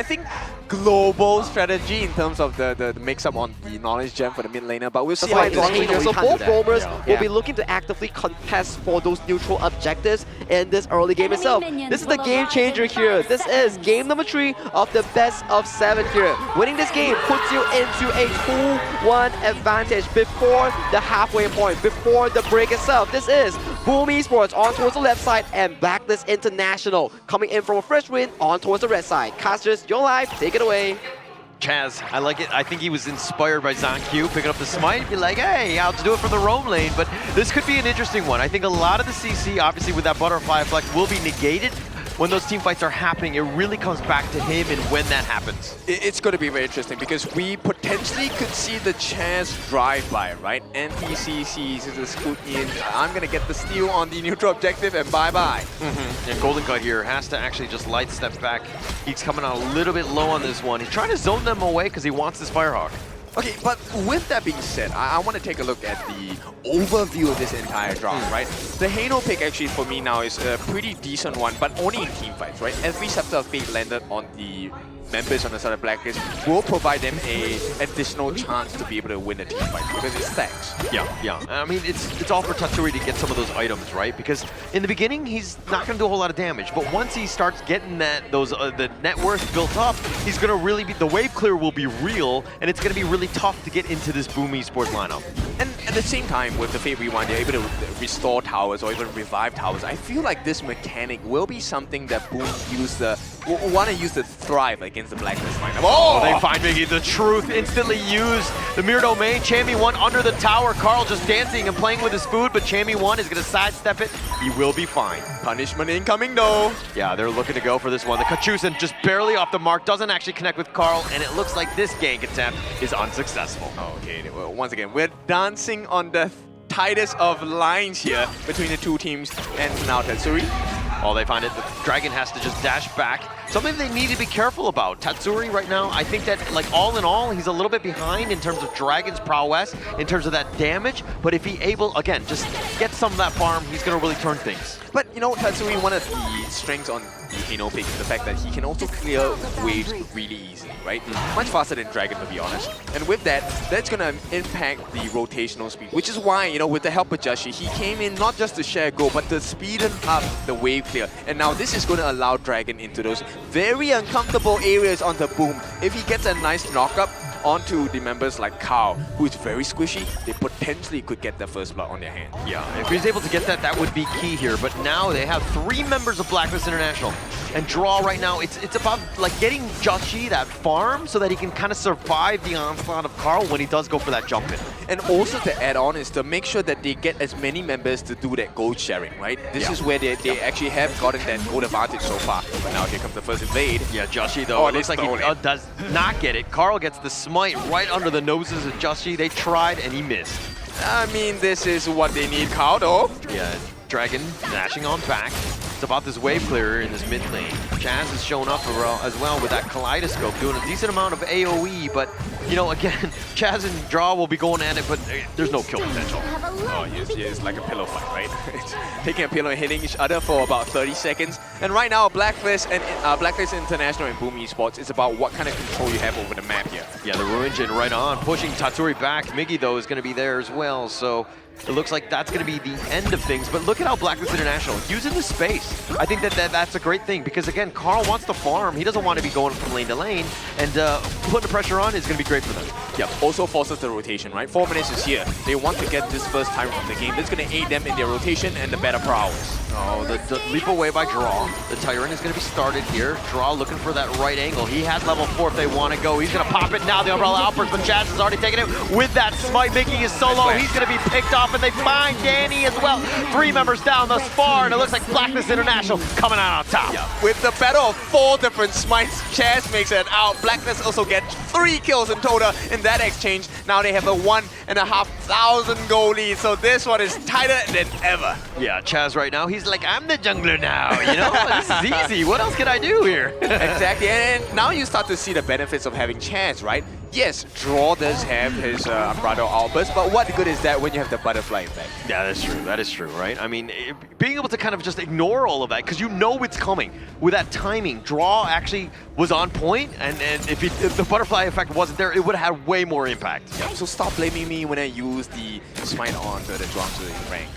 I think global strategy in terms of the mix-up on the knowledge gem for the mid laner, but we'll see how it goes. So both roamers will Yeah. be looking to actively contest for those neutral objectives in this early game itself. This is the game changer here. This is game number 3 of the best of 7 here. Winning this game puts you into a 2-1 advantage before the halfway point, before the break itself. This is Boom Esports on towards the left side and Blacklist International coming in from a fresh win on towards the red side. Casters, your life, take it away. Chaz, I like it. I think he was inspired by ZonQ picking up the smite, be like, hey, I'll do it from the roam lane, but this could be an interesting one. I think a lot of the CC, obviously with that butterfly effect, will be negated when those team fights are happening. It really comes back to him and when that happens. It's going to be very interesting because we potentially could see the Chaz drive-by, right? NTCC is the scoot in. I'm going to get the steal on the neutral objective and bye-bye. And Golden Cut here has to actually just light step back. He's coming out a little bit low on this one. He's trying to zone them away because he wants this Firehawk. Okay, but with that being said, I want to take a look at the overview of this entire draft, right? The Hano pick actually for me now is a pretty decent one, but only in team fights, right? Every Scepter of Fate landed on the members on the side of Blacklist will provide them a additional chance to be able to win a team fight because it stacks. Yeah. I mean, it's all for Tatsuri to get some of those items, right? Because in the beginning, he's not going to do a whole lot of damage, but once he starts getting the net worth built up, he's going to really be, the wave clear will be real, and it's going to be really tough to get into this Boom Esports lineup. And at the same time, with the Fate Rewind, they're able to restore towers or even revive towers. I feel like this mechanic will be something that Boom want to use to thrive against the Blacklist lineup. Oh, they find Miggy the truth. Instantly used the mirror domain. Chammy1 under the tower. Carl just dancing and playing with his food, but Chammy1 is going to sidestep it. He will be fine. Punishment incoming though. Yeah, they're looking to go for this one. The Kachusen just barely off the mark, doesn't actually connect with Carl, and it looks like this gank attempt is unsuccessful. Okay, well, once again, we're dancing on the tightest of lines here between the two teams, and now Tatsuri. Oh, they find it. The Dragon has to just dash back. Something they need to be careful about. Tatsuri right now, I think that, like, all in all, he's a little bit behind in terms of Dragon's prowess, in terms of that damage. But if he able, again, just get some of that farm, he's going to really turn things. But, you know, Tatsuri, one of the strengths on the Hano pick is the fact that he can also clear waves really easily, right? Much faster than Dragon, to be honest. And with that, that's going to impact the rotational speed, which is why, you know, with the help of Jashi, he came in not just to share goal, but to speeden up the wave clear. And now this is going to allow Dragon into those very uncomfortable areas on the Boom. If he gets a nice knock-up onto the members like Carl, who is very squishy, they potentially could get their first blood on their hand. Yeah, if he's able to get that, that would be key here. But now they have 3 members of Blacklist International. And Draw right now, it's about like getting Joshi that farm so that he can kind of survive the onslaught of Carl when he does go for that jump in. And also to add on is to make sure that they get as many members to do that gold sharing, right? This is where they actually have gotten that gold advantage so far. But now here comes the first invade. Yeah, Joshi though, it looks like he does not get it. Carl gets the smite right under the noses of Joshi. They tried and he missed. I mean, this is what they need, Carl, though. Yeah, Dragon dashing on back. It's about this wave clearer in this mid lane. Chaz has shown up as well with that kaleidoscope, doing a decent amount of AoE, but, you know, again, Chaz and Draw will be going at it, but there's no kill potential. Oh, yes, it's like a pillow fight, right? It's taking a pillow and hitting each other for about 30 seconds. And right now, Blacklist International and Boom Esports is about what kind of control you have over the map here. Yeah, the Ruinjin right on, pushing Tatsuri back. Miggy, though, is going to be there as well, so it looks like that's going to be the end of things. But look at how Blacklist International using the space. I think that's a great thing because, again, Carl wants to farm. He doesn't want to be going from lane to lane, and putting the pressure on is going to be great for them. Yep, also forces the rotation, right? 4 minutes is here. They want to get this first time from the game. That's going to aid them in their rotation and the better prowess. Oh, the leap away by Draw. The Tyrant is going to be started here. Draw looking for that right angle. He has level 4 if they want to go. He's going to pop it now. The Umbrella outburst, but Chaz has already taken it with that smite, making his solo. He's going to be picked off, and they find Danny as well. 3 members down thus far, and it looks like Blacklist International coming out on top. Yeah. With the battle of 4 different smites, Chaz makes it out. Blacklist also get 3 kills in total in that exchange. Now they have a 1,500 gold lead, so this one is tighter than ever. Yeah, Chaz right now, he's like, I'm the jungler now, you know? This is easy. What else can I do here? Exactly, and now you start to see the benefits of having Chaz, right? Yes, Draw does have his Umbrado Outburst, but what good is that when you have the butterfly effect? Yeah, that's true. That is true, right? I mean, being able to kind of just ignore all of that, because you know it's coming. With that timing, Draw actually was on point, and if the butterfly effect wasn't there, it would have had way more impact. Yeah, so stop blaming me when I use the Smite on the Draw to the rank.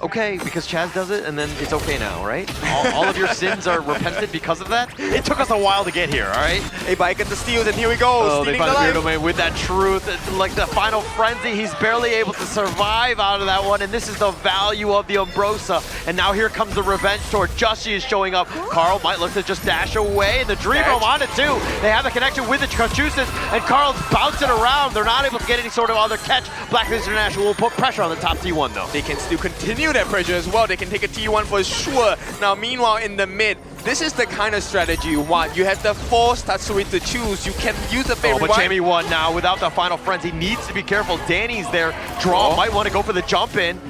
Okay, because Chaz does it, and then it's okay now, right? All of your sins are repented because of that? It took us a while to get here, all right? Hey, but I get the steals, and here we go. Oh, they stealing finally the beat him with that truth. Like the final frenzy, he's barely able to survive out of that one, and this is the value of the Umbrosa. And now here comes the revenge tour. Justy is showing up. Carl might look to just dash away, and the Dream Roam on it too. They have the connection with the Conchusis, and Carl's bouncing around. They're not able to get any sort of other catch. Blacklist International will put pressure on the top T1 though. They can still continue that pressure as well. They can take a T1 for sure. Now, meanwhile, in the mid, this is the kind of strategy you want. You have to force Tatsuri to choose. You can use the favorite. But Jamie won now without the final frenzy. Needs to be careful. Danny's there. Draw might want to go for the jump in.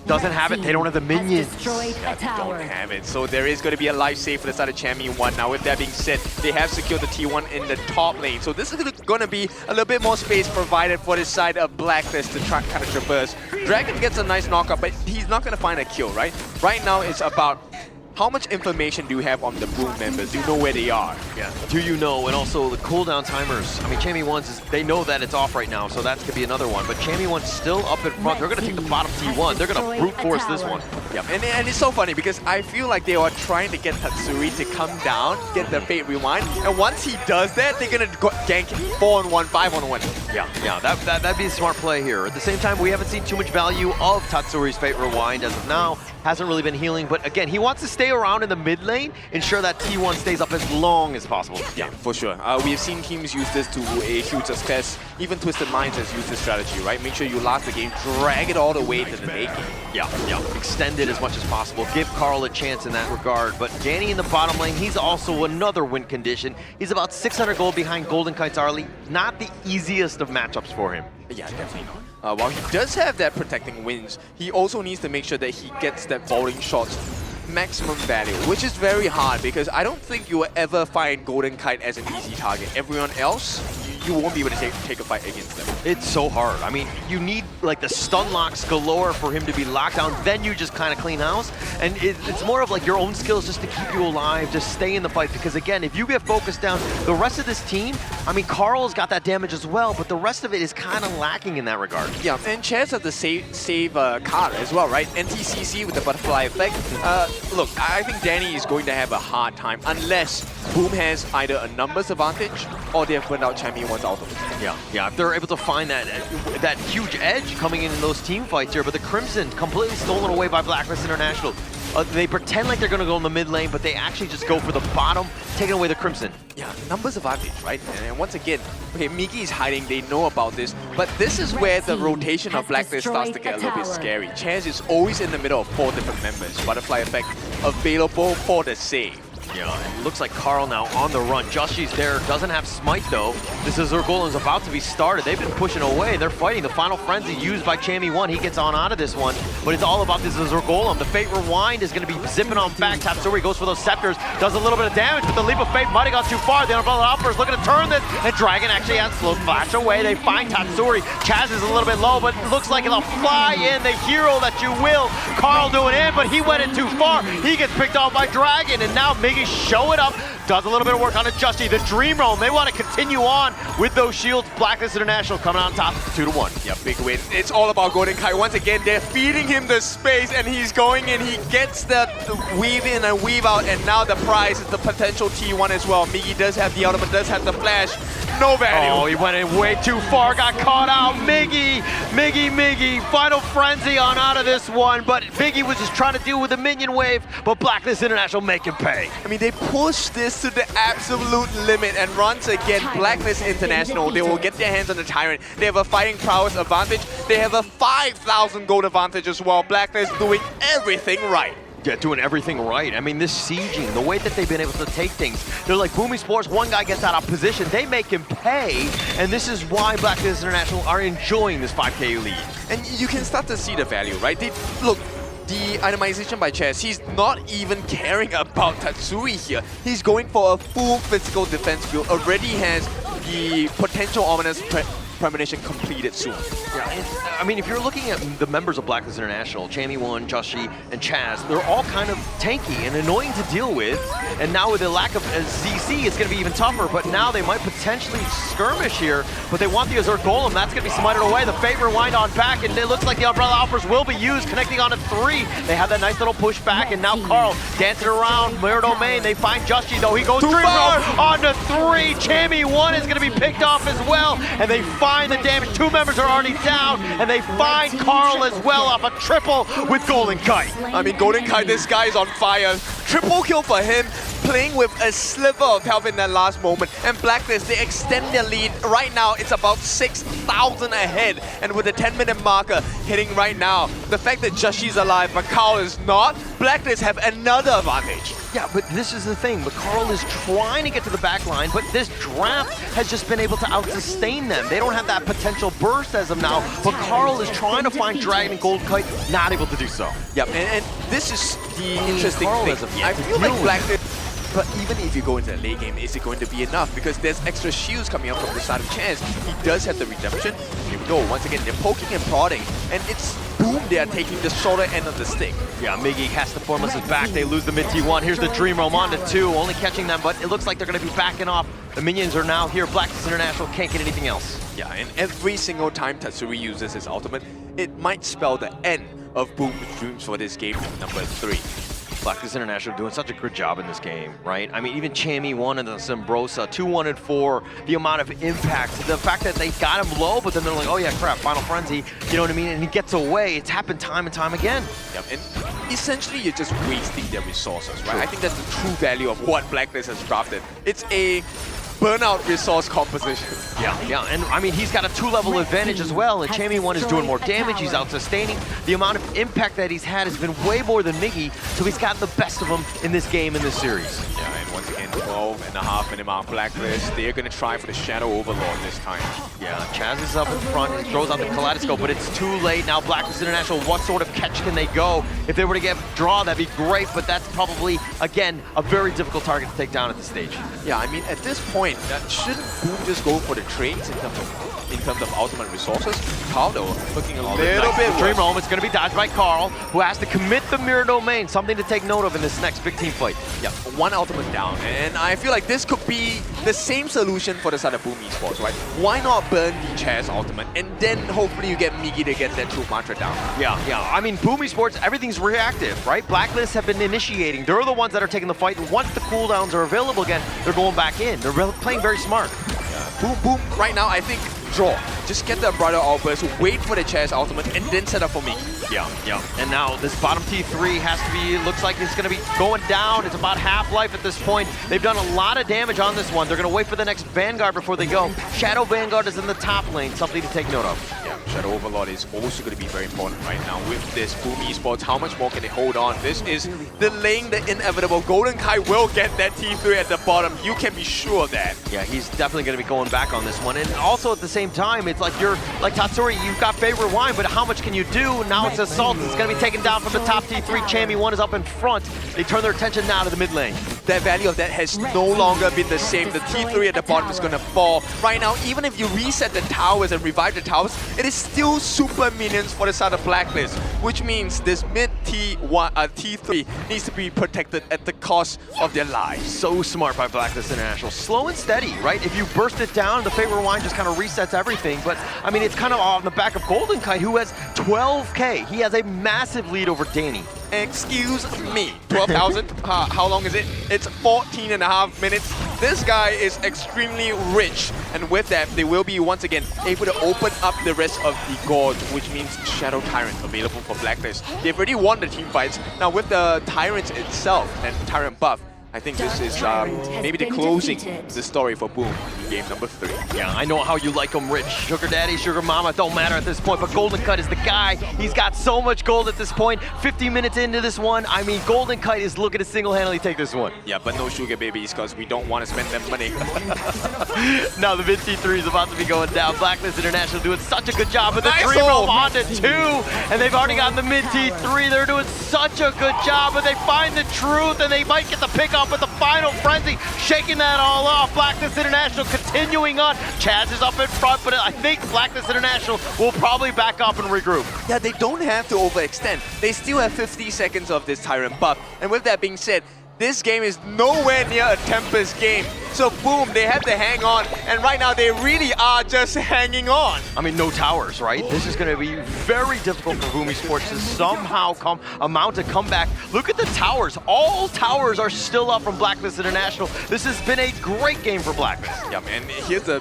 Doesn't have it. They don't have the minions. Yeah, they don't have it. So there is going to be a life save for the side of Champion 1. Now, with that being said, they have secured the T1 in the top lane. So this is going to be a little bit more space provided for this side of Blacklist to try kind of traverse. Dragon gets a nice knockup, but he's not going to find a kill, right? Right now, it's about how much information do you have on the Boom members? Do you know where they are? Yeah. Do you know? And also the cooldown timers. I mean, Champion 1's, they know that it's off right now, so that could be another one. But Champion 1's still up in front. They're going to take the bottom T1. They're going to brute force this one. Yeah, and it's so funny because I feel like they are trying to get Tatsuri to come down, get the Fate Rewind, and once he does that, they're going to gank 4-on-1, 5-on-1. Yeah, that'd be a smart play here. At the same time, we haven't seen too much value of Tatsuri's Fate Rewind as of now. Hasn't really been healing, but again, he wants to stay around in the mid lane, ensure that T1 stays up as long as possible. Yeah, for sure. We have seen teams use this to a huge success. Even Twisted Minds has used this strategy, right? Make sure you last the game, drag it all the way to the making. Yeah. Extend it as much as possible. Give Carl a chance in that regard. But Danny in the bottom lane, he's also another win condition. He's about 600 gold behind Golden Kite's Arlie. Not the easiest of matchups for him. Yeah, definitely not. While he does have that protecting wings, he also needs to make sure that he gets that vaulting shots maximum value, which is very hard because I don't think you will ever find Golden Kite as an easy target. Everyone else, you won't be able to take a fight against them. It's so hard. I mean, you need like the stun locks galore for him to be locked down, then you just kind of clean house. And it's more of like your own skills just to keep you alive, just stay in the fight. Because again, if you get focused down, the rest of this team, I mean, Carl's got that damage as well, but the rest of it is kind of lacking in that regard. Yeah, and Chaz has the save card as well, right? NTCC with the butterfly effect. Look, I think Danny is going to have a hard time unless Boom has either a numbers advantage or they have put out Champion 1's ultimate. Yeah, if they're able to find that huge edge coming in those team fights here, but the Crimson completely stolen away by Blacklist International. They pretend like they're going to go in the mid lane, but they actually just go for the bottom, taking away the Crimson. Yeah, numbers advantage, right? And once again, okay, Miki is hiding, they know about this, but this is where the rotation of Blacklist starts to get a little bit scary. Chaz is always in the middle of 4 different members. Butterfly effect available for the save. Yeah, it looks like Carl now on the run. Jushi's there, doesn't have Smite though. This Azure Golem's about to be started. They've been pushing away. They're fighting. The final frenzy used by Chammy 1. He gets on out of this one, but it's all about this Azure Golem. The Fate Rewind is going to be zipping on back. Tatsuri goes for those scepters, does a little bit of damage, but the Leap of Fate might have gone too far. The Umbrella Outburst looking to turn this, and Dragon actually has slow flash away. They find Tatsuri. Chaz is a little bit low, but looks like it'll fly in. The hero that you will. Carl doing in, but he went in too far. He gets picked off by Dragon, and now Miggy's showing up. Does a little bit of work on it. Justy, the Dream Roam. They want to continue on with those shields. Blacklist International coming on top 2-1. Yeah, big win. It's all about Golden Kite. Once again, they're feeding him the space, and he's going in. He gets the weave in and weave out, and now the prize is the potential T1 as well. Miggy does have the ultimate, does have the flash. No value. Oh, he went in way too far. Got caught out. Miggy. Final frenzy on out of this one, but Miggy was just trying to deal with the minion wave, but Blacklist International make him pay. I mean, they push this to the absolute limit, and once again, Blacklist International, they will get their hands on the Tyrant. They have a fighting prowess advantage. They have a 5,000 gold advantage as well. Blacklist doing everything right. Yeah, doing everything right. I mean, this sieging, the way that they've been able to take things, they're like Boomy Sports, one guy gets out of position, they make him pay, and this is why Blck International are enjoying this 5K lead. And you can start to see the value, right? Look, the itemization by Chess, he's not even caring about Tatsuri here. He's going for a full physical defense build, already has the potential ominous premonition completed soon. Yeah, I mean, if you're looking at the members of Blck International, Chammy1, Joshi, and Chaz, they're all kind of tanky and annoying to deal with. And now with the lack of ZC, it's going to be even tougher. But now they might potentially skirmish here. But they want the Azure Golem. That's going to be smited away. The favor wind on back, and it looks like the Umbrella Alphas will be used, connecting on a 3. They have that nice little push back, and now Carl dancing around Mirror Domain. They find Joshi, though. He goes Dream Roll on the 3. Chammy1 is going to be picked off as well, and they find the damage. 2 members are already down, and they find Carl as well off a triple with Golden Kite. I mean, Golden Kite, this guy is on fire. Triple kill for him, playing with a sliver of health in that last moment. And Blacklist, they extend their lead. Right now, it's about 6,000 ahead. And with the 10-minute marker hitting right now, the fact that Joshi's alive, but Carl is not, Blacklist have another advantage. Yeah, but this is the thing. But Carl is trying to get to the back line, but this draft has just been able to out-sustain them. They don't have that potential burst as of now, but Carl is trying to find Dragon and Gold Kite, not able to do so. Yep, and this is the interesting Carl thing. has I feel like Blacklist, but even if you go into the late game, is it going to be enough? Because there's extra shields coming up from the side of Chance. He does have the redemption. Here we go. Once again, they're poking and prodding, and it's boom, they are taking the shorter end of the stick. Yeah, Miggy has to formless his back. They lose the mid T1. Here's the Dream Roam on to 2, only catching them, but it looks like they're going to be backing off. The minions are now here. Blck International can't get anything else. Yeah, and every single time Tatsuri uses his ultimate, it might spell the end of Boom's dreams for this game number 3. Blck International doing such a good job in this game, right? I mean, even Chammy1 and the Simbrosa, 2-1-4, the amount of impact, the fact that they got him low, but then they're like, oh yeah, crap, Final Frenzy, you know what I mean? And he gets away. It's happened time and time again. Yep, and essentially you're just wasting their resources, right? I think that's the true value of what Blacklist has drafted. It's a burnout resource composition. Yeah, and I mean, he's got a 2-level advantage as well, and Chammy1 is doing more damage, he's out-sustaining. The amount of impact that he's had has been way more than Miggy, so he's gotten the best of him in this game, in this series. Yeah, and once again, 12.5-minute mark Blacklist. They're going to try for the Shadow Overlord this time. Yeah, Chaz is up in front, he throws out the Kaleidoscope, but it's too late. Now Blacklist International, what sort of catch can they go? If they were to get draw, that'd be great, but that's probably, again, a very difficult target to take down at this stage. Yeah, I mean, at this point, shouldn't Boom just go for the trades in terms of ultimate resources? Carl, though, looking a little bit Dream Roam, it's going to be dodged by Carl, who has to commit the Mirror Domain, something to take note of in this next big team fight. Yeah, 1 ultimate down, and I feel like this could be the same solution for the side of Boom Esports, right? Why not burn the Chaz ultimate, and then hopefully you get Miggy to get that true mantra down? Yeah. I mean, Boom Esports, everything's reactive, right? Blacklist have been initiating. They're the ones that are taking the fight, and once the cooldowns are available again, they're going back in. They're playing very smart. Yeah. Boom, right now, I think draw. Just get the Umbrella Outburst, wait for the Chaz ultimate, and then set up for me. Yeah. And now this bottom T3 has to be, looks like it's going to be going down. It's about half-life at this point. They've done a lot of damage on this one. They're going to wait for the next Vanguard before they go. Shadow Vanguard is in the top lane, something to take note of. Yeah, Shadow Overlord is also going to be very important right now with this Boom Esports. How much more can they hold on? This is delaying the inevitable. Golden Kai will get that T3 at the bottom. You can be sure of that. Yeah, he's definitely going to be going back on this one. And also at the same time, it's like you're, like Tatsuri, you've got favorite wine, but how much can you do? Now it's Assault. It's going to be taken down from the top T3. Chammy1 is up in front. They turn their attention now to the mid lane. That value of that has no longer been the same. The T3 at the bottom is going to fall. Right now, even if you reset the towers and revive the towers, it is still super minions for the side of Blacklist, which means this mid T3 needs to be protected at the cost of their lives. So smart by Blacklist International. Slow and steady, right? If you burst it down, the favorite wine just kind of resets everything. But, I mean, it's kind of on the back of Golden Kite, who has 12K. He has a massive lead over Danny. Excuse me, 12,000? How long is it? It's 14.5 minutes. This guy is extremely rich, and with that, they will be once again able to open up the rest of the Gorge, which means Shadow Tyrant available for Blacklist. They've already won the team fights. Now with the Tyrants itself and Tyrant buff, I think this is maybe the closing the story for Boom in game number 3. Yeah, I know how you like him, Rich. Sugar Daddy, Sugar Mama, don't matter at this point, but Golden Cut is the guy. He's got so much gold at this point. 50 minutes into this one, I mean, Golden Cut is looking to single-handedly take this one. Yeah, but no sugar babies because we don't want to spend that money. Now the mid T3 is about to be going down. Blacklist International doing such a good job with the Nice 3 roll ult. onto 2, and they've already gotten the mid T3. They're doing such a good job, but they find the truth, and they might get the pick up with the final frenzy, shaking that all off. Blacklist International continuing on. Chaz is up in front, but I think Blacklist International will probably back up and regroup. Yeah, they don't have to overextend. They still have 50 seconds of this Tyrant buff. And with that being said, this game is nowhere near a Tempest game. So Boom, they have to hang on. And right now, they really are just hanging on. I mean, no towers, right? This is going to be very difficult for Boom Esports to somehow mount a comeback. Look at the towers. All towers are still up from Blacklist International. This has been a great game for Blacklist. Yeah, man. Here's the,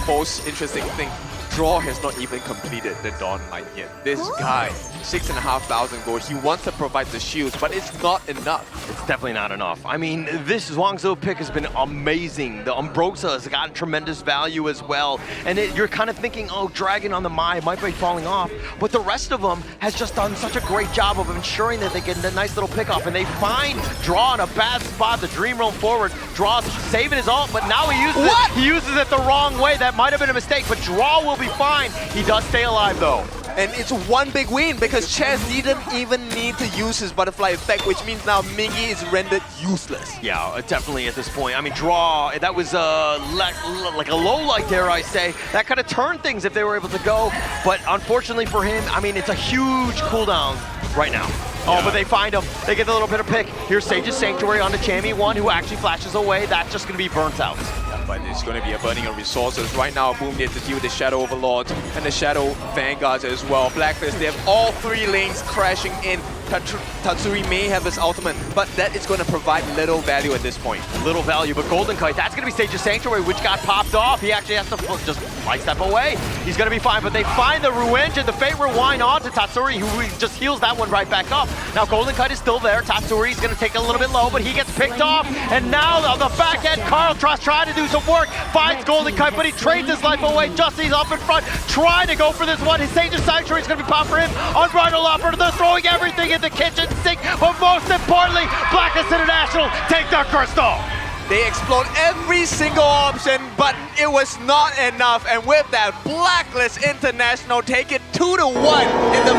most interesting thing. Draw has not even completed the Dawn Light yet. This guy, 6,500 gold, he wants to provide the shields, but it's not enough. It's definitely not enough. I mean, this Zhuangzi pick has been amazing. The Umbrosa has gotten tremendous value as well. And you're kind of thinking, oh, Dragon on the Mai might be falling off. But the rest of them has just done such a great job of ensuring that they get a nice little pick off. And they find Draw in a bad spot. The Dream roam forward. Draw's saving his ult, but now he uses it the wrong way. That might have been a mistake, but Draw will be fine. He does stay alive though. And it's one big win because Chaz didn't even need to use his butterfly effect, which means now Mingy is rendered useless. Yeah, definitely at this point. I mean, Draw, that was like a low light, dare I say. That could have turned things if they were able to go. But unfortunately for him, I mean, it's a huge cooldown right now. Oh, but they find him. They get a little bit of pick. Here's Sage's Sanctuary on the Chammy one, who actually flashes away. That's just going to be burnt out. But it's going to be a burning of resources. Right now, Boom needs to deal with the Shadow Overlords and the Shadow Vanguards as well. Blacklist, they have all 3 lanes crashing in. Tatsuri may have his ultimate, but that is going to provide little value at this point. Little value, but Golden Kite, that's going to be Sage's Sanctuary, which got popped off. He actually has to just step away. He's going to be fine, but they find the Ruenge and the Fate Rewind onto Tatsuri, who just heals that one right back up. Now Golden Kite is still there. Tatsuri is going to take it a little bit low, but he gets picked off. And now on the back end, Carl trying to do some work, finds Golden Kite, but he trades his life away. Justy's up in front, trying to go for this one. His Sage's Sanctuary is going to be popped for him. Unbridled Operator, they're throwing everything in the kitchen sink, but most importantly, Blacklist International take their crystal. They explode every single option, but it was not enough. And with that, Blacklist International take it 2-1 in the